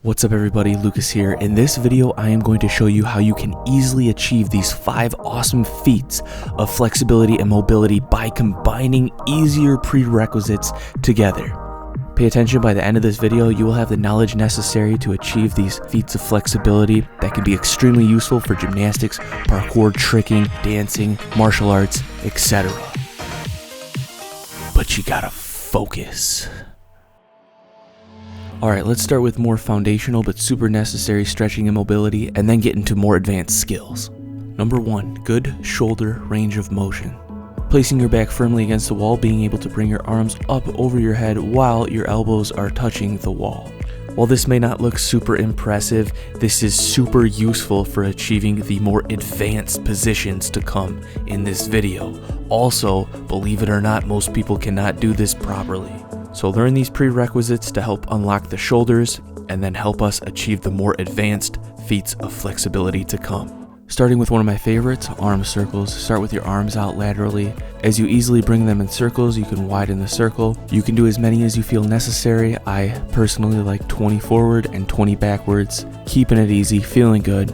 What's up everybody, Lucas here. In this video, I am going to show you how you can easily achieve these 5 awesome feats of flexibility and mobility by combining easier prerequisites together. Pay attention, by the end of this video, you will have the knowledge necessary to achieve these feats of flexibility that can be extremely useful for gymnastics, parkour, tricking, dancing, martial arts, etc. But you gotta focus. Alright, let's start with more foundational but super necessary stretching and mobility, and then get into more advanced skills. Number 1, good shoulder range of motion. Placing your back firmly against the wall, being able to bring your arms up over your head while your elbows are touching the wall. While this may not look super impressive, this is super useful for achieving the more advanced positions to come in this video. Also, believe it or not, most people cannot do this properly. So learn these prerequisites to help unlock the shoulders and then help us achieve the more advanced feats of flexibility to come. Starting with one of my favorites, arm circles. Start with your arms out laterally. As you easily bring them in circles, you can widen the circle. You can do as many as you feel necessary. I personally like 20 forward and 20 backwards, keeping it easy, feeling good.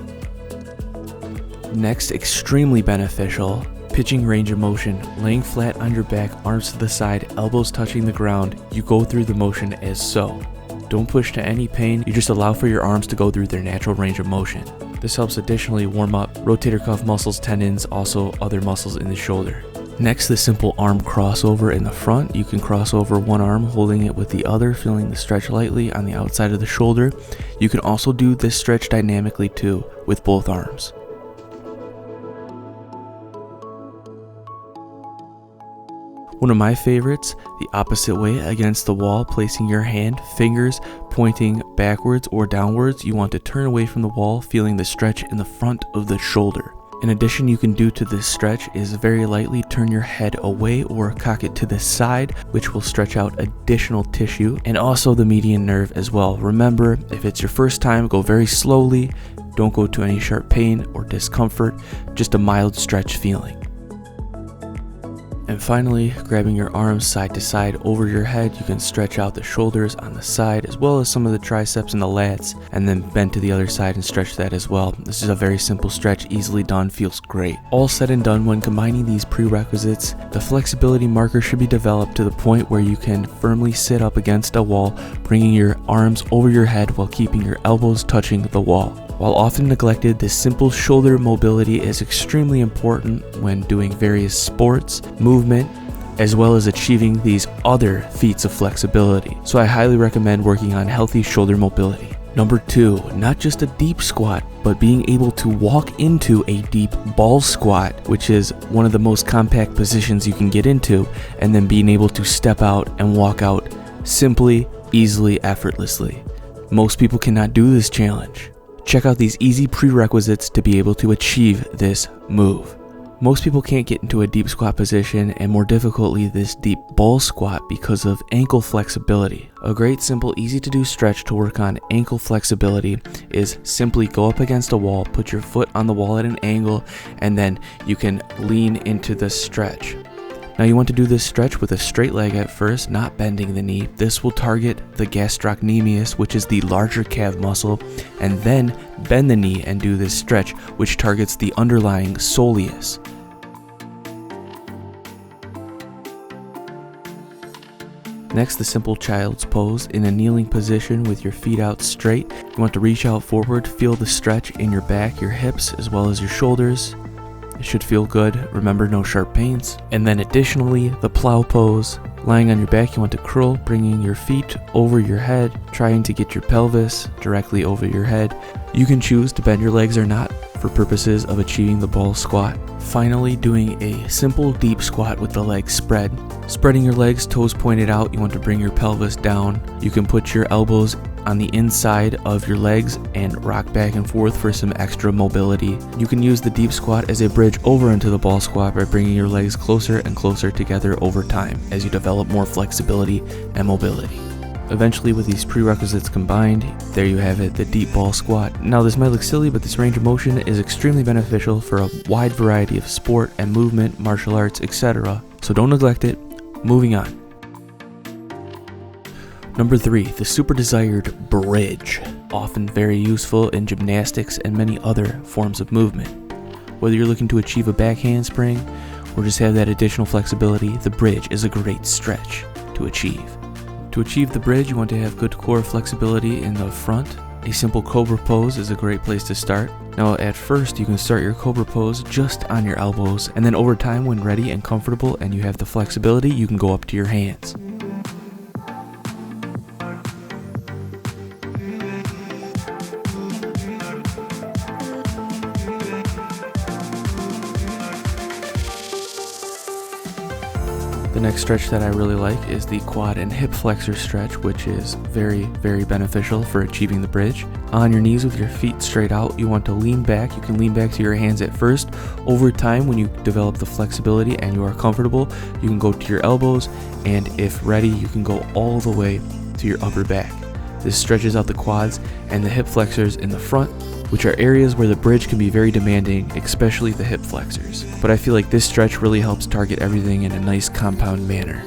Next, extremely beneficial, pitching range of motion, laying flat on your back, arms to the side, elbows touching the ground. You go through the motion as so. Don't push to any pain, you just allow for your arms to go through their natural range of motion. This helps additionally warm up rotator cuff muscles, tendons, also other muscles in the shoulder. Next, the simple arm crossover in the front. You can cross over one arm, holding it with the other, feeling the stretch lightly on the outside of the shoulder. You can also do this stretch dynamically too, with both arms. One of my favorites, the opposite way against the wall, placing your hand, fingers pointing backwards or downwards. You want to turn away from the wall, feeling the stretch in the front of the shoulder. In addition, you can do to this stretch is very lightly turn your head away or cock it to the side, which will stretch out additional tissue and also the median nerve as well. Remember, if it's your first time, go very slowly. Don't go to any sharp pain or discomfort, just a mild stretch feeling. And finally, grabbing your arms side to side over your head, you can stretch out the shoulders on the side as well as some of the triceps and the lats, and then bend to the other side and stretch that as well. This is a very simple stretch, easily done, feels great. All said and done, when combining these prerequisites, the flexibility marker should be developed to the point where you can firmly sit up against a wall, bringing your arms over your head while keeping your elbows touching the wall. While often neglected, this simple shoulder mobility is extremely important when doing various sports, movement, as well as achieving these other feats of flexibility. So I highly recommend working on healthy shoulder mobility. Number 2, not just a deep squat, but being able to walk into a deep ball squat, which is one of the most compact positions you can get into, and then being able to step out and walk out simply, easily, effortlessly. Most people cannot do this challenge. Check out these easy prerequisites to be able to achieve this move. Most people can't get into a deep squat position, and more difficultly this deep ball squat, because of ankle flexibility. A great simple easy to do stretch to work on ankle flexibility is simply go up against a wall, put your foot on the wall at an angle, and then you can lean into the stretch. Now you want to do this stretch with a straight leg at first, not bending the knee. This will target the gastrocnemius, which is the larger calf muscle, and then bend the knee and do this stretch, which targets the underlying soleus. Next, the simple child's pose in a kneeling position with your feet out straight. You want to reach out forward, feel the stretch in your back, your hips, as well as your shoulders. It should feel good. Remember, no sharp pains. And then additionally, the plow pose. Lying on your back, you want to curl, bringing your feet over your head, trying to get your pelvis directly over your head. You can choose to bend your legs or not for purposes of achieving the ball squat. Finally, doing a simple deep squat with the legs spread. Spreading your legs, toes pointed out, you want to bring your pelvis down. You can put your elbows on the inside of your legs and rock back and forth for some extra mobility. You can use the deep squat as a bridge over into the ball squat by bringing your legs closer and closer together over time as you develop more flexibility and mobility. Eventually, with these prerequisites combined, there you have it, the deep ball squat. Now this might look silly, but this range of motion is extremely beneficial for a wide variety of sport and movement, martial arts, etc. So don't neglect it. Moving on. Number 3, the super desired bridge. often very useful in gymnastics and many other forms of movement. Whether you're looking to achieve a back handspring or just have that additional flexibility, the bridge is a great stretch to achieve. To achieve the bridge, you want to have good core flexibility in the front. A simple cobra pose is a great place to start. Now at first, you can start your cobra pose just on your elbows, and then over time, when ready and comfortable and you have the flexibility, you can go up to your hands. The next stretch that I really like is the quad and hip flexor stretch, which is very, very beneficial for achieving the bridge. On your knees with your feet straight out, you want to lean back. You can lean back to your hands at first. Over time, when you develop the flexibility and you are comfortable, you can go to your elbows, and if ready, you can go all the way to your upper back. This stretches out the quads and the hip flexors in the front, which are areas where the bridge can be very demanding, especially the hip flexors. But I feel like this stretch really helps target everything in a nice compound manner.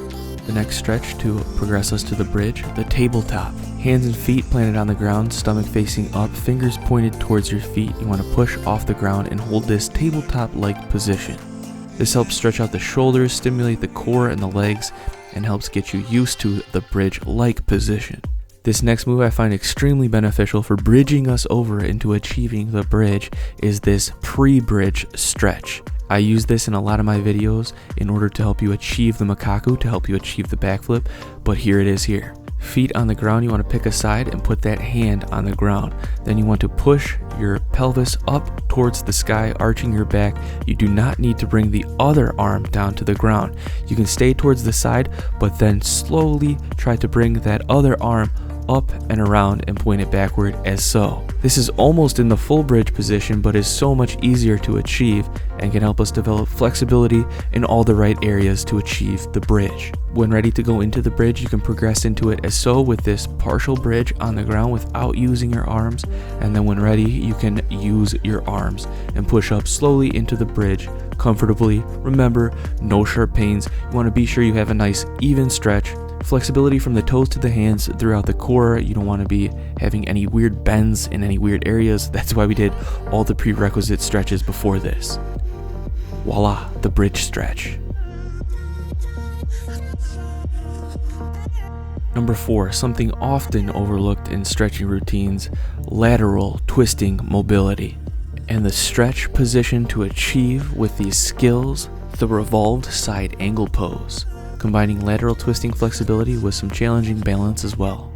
The next stretch to progress us to the bridge, the tabletop. Hands and feet planted on the ground, stomach facing up, fingers pointed towards your feet. You want to push off the ground and hold this tabletop-like position. This helps stretch out the shoulders, stimulate the core and the legs, and helps get you used to the bridge-like position. This next move I find extremely beneficial for bridging us over into achieving the bridge is this pre-bridge stretch. I use this in a lot of my videos in order to help you achieve the makaku, to help you achieve the backflip, but here it is here. Feet on the ground, you want to pick a side and put that hand on the ground. Then you want to push your pelvis up towards the sky, arching your back. You do not need to bring the other arm down to the ground. You can stay towards the side, but then slowly try to bring that other arm up and around and point it backward as so. This is almost in the full bridge position, but is so much easier to achieve and can help us develop flexibility in all the right areas to achieve the bridge. When ready to go into the bridge, you can progress into it as so with this partial bridge on the ground without using your arms, and then when ready, you can use your arms and push up slowly into the bridge comfortably. Remember, no sharp pains. You want to be sure you have a nice even stretch. Flexibility from the toes to the hands throughout the core. You don't want to be having any weird bends in any weird areas. That's why we did all the prerequisite stretches before this. Voila, the bridge stretch. Number 4, something often overlooked in stretching routines, lateral twisting mobility. And the stretch position to achieve with these skills, the revolved side angle pose, combining lateral twisting flexibility with some challenging balance as well.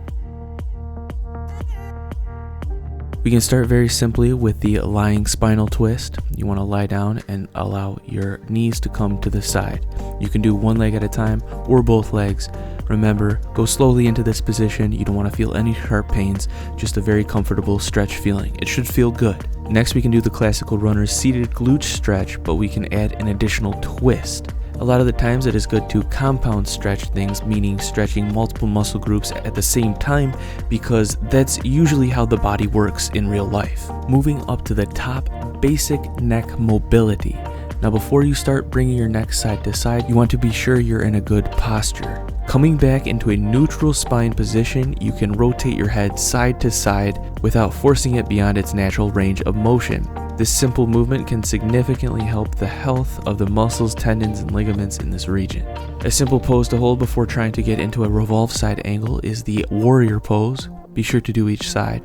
We can start very simply with the lying spinal twist. You want to lie down and allow your knees to come to the side. You can do one leg at a time or both legs. Remember, go slowly into this position. You don't want to feel any sharp pains, just a very comfortable stretch feeling. It should feel good. Next, we can do the classical runner's seated glute stretch, but we can add an additional twist. A lot of the times it is good to compound stretch things, meaning stretching multiple muscle groups at the same time, because that's usually how the body works in real life. Moving up to the top, basic neck mobility. Now before you start bringing your neck side to side, you want to be sure you're in a good posture. Coming back into a neutral spine position, you can rotate your head side to side without forcing it beyond its natural range of motion. This simple movement can significantly help the health of the muscles, tendons, and ligaments in this region. A simple pose to hold before trying to get into a revolved side angle is the warrior pose. Be sure to do each side.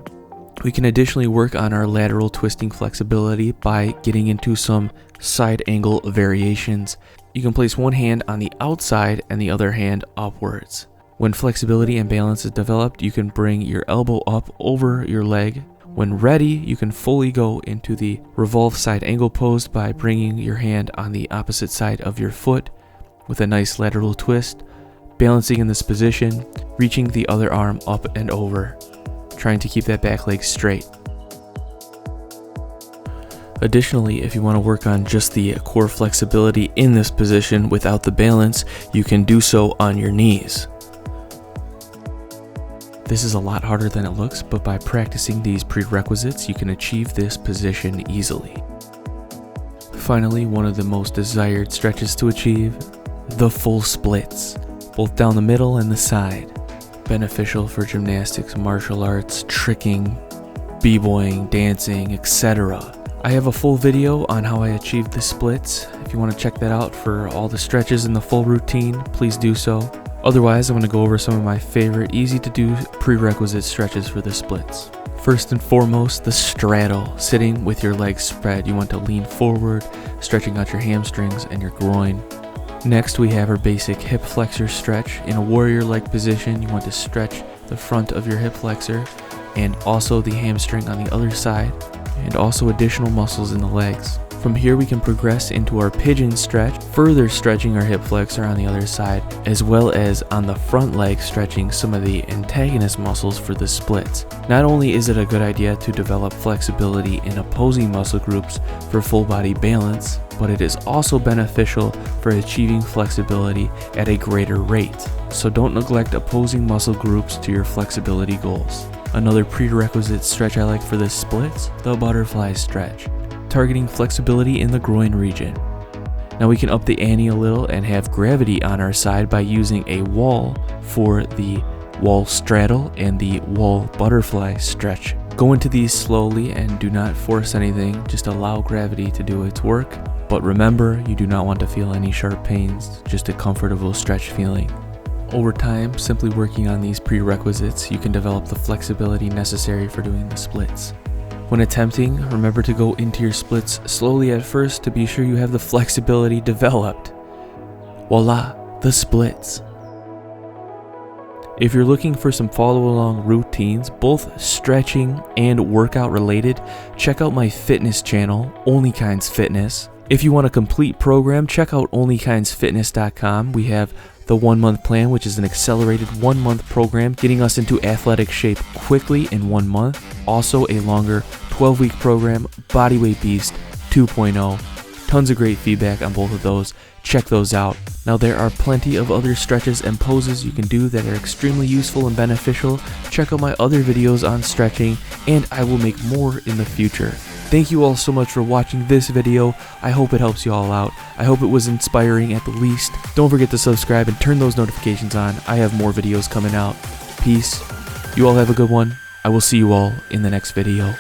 We can additionally work on our lateral twisting flexibility by getting into some side angle variations. You can place one hand on the outside and the other hand upwards. When flexibility and balance is developed, you can bring your elbow up over your leg. When ready, you can fully go into the revolved side angle pose by bringing your hand on the opposite side of your foot with a nice lateral twist, balancing in this position, reaching the other arm up and over, trying to keep that back leg straight. Additionally, if you want to work on just the core flexibility in this position without the balance, you can do so on your knees. This is a lot harder than it looks, but by practicing these prerequisites, you can achieve this position easily. Finally, one of the most desired stretches to achieve, the full splits, both down the middle and the side. Beneficial for gymnastics, martial arts, tricking, b-boying, dancing, etc. I have a full video on how I achieved the splits. If you want to check that out for all the stretches and the full routine, please do so. Otherwise, I'm going to go over some of my favorite easy to do prerequisite stretches for the splits. First and foremost, the straddle, sitting with your legs spread. You want to lean forward, stretching out your hamstrings and your groin. Next, we have our basic hip flexor stretch. In a warrior-like position, you want to stretch the front of your hip flexor and also the hamstring on the other side, and also additional muscles in the legs. From here, we can progress into our pigeon stretch, further stretching our hip flexor on the other side, as well as on the front leg, stretching some of the antagonist muscles for the splits. Not only is it a good idea to develop flexibility in opposing muscle groups for full body balance, but it is also beneficial for achieving flexibility at a greater rate. So don't neglect opposing muscle groups to your flexibility goals. Another prerequisite stretch I like for this splits, the butterfly stretch, targeting flexibility in the groin region. Now we can up the ante a little and have gravity on our side by using a wall for the wall straddle and the wall butterfly stretch. Go into these slowly and do not force anything, just allow gravity to do its work. But remember, you do not want to feel any sharp pains, just a comfortable stretch feeling. Over time, simply working on these prerequisites, you can develop the flexibility necessary for doing the splits. When attempting, remember to go into your splits slowly at first to be sure you have the flexibility developed. Voila, the splits. If you're looking for some follow-along routines, both stretching and workout related, check out my fitness channel, Only Kinds Fitness. If you want a complete program, check out onlykindsfitness.com. We have the 1 month plan, which is an accelerated 1 month program getting us into athletic shape quickly in 1 month. Also a longer 12-week program, Bodyweight Beast 2.0. Tons of great feedback on both of those. Check those out. Now there are plenty of other stretches and poses you can do that are extremely useful and beneficial. Check out my other videos on stretching, and I will make more in the future. Thank you all so much for watching this video. I hope it helps you all out. I hope it was inspiring at the least. Don't forget to subscribe and turn those notifications on. I have more videos coming out. Peace. You all have a good one. I will see you all in the next video.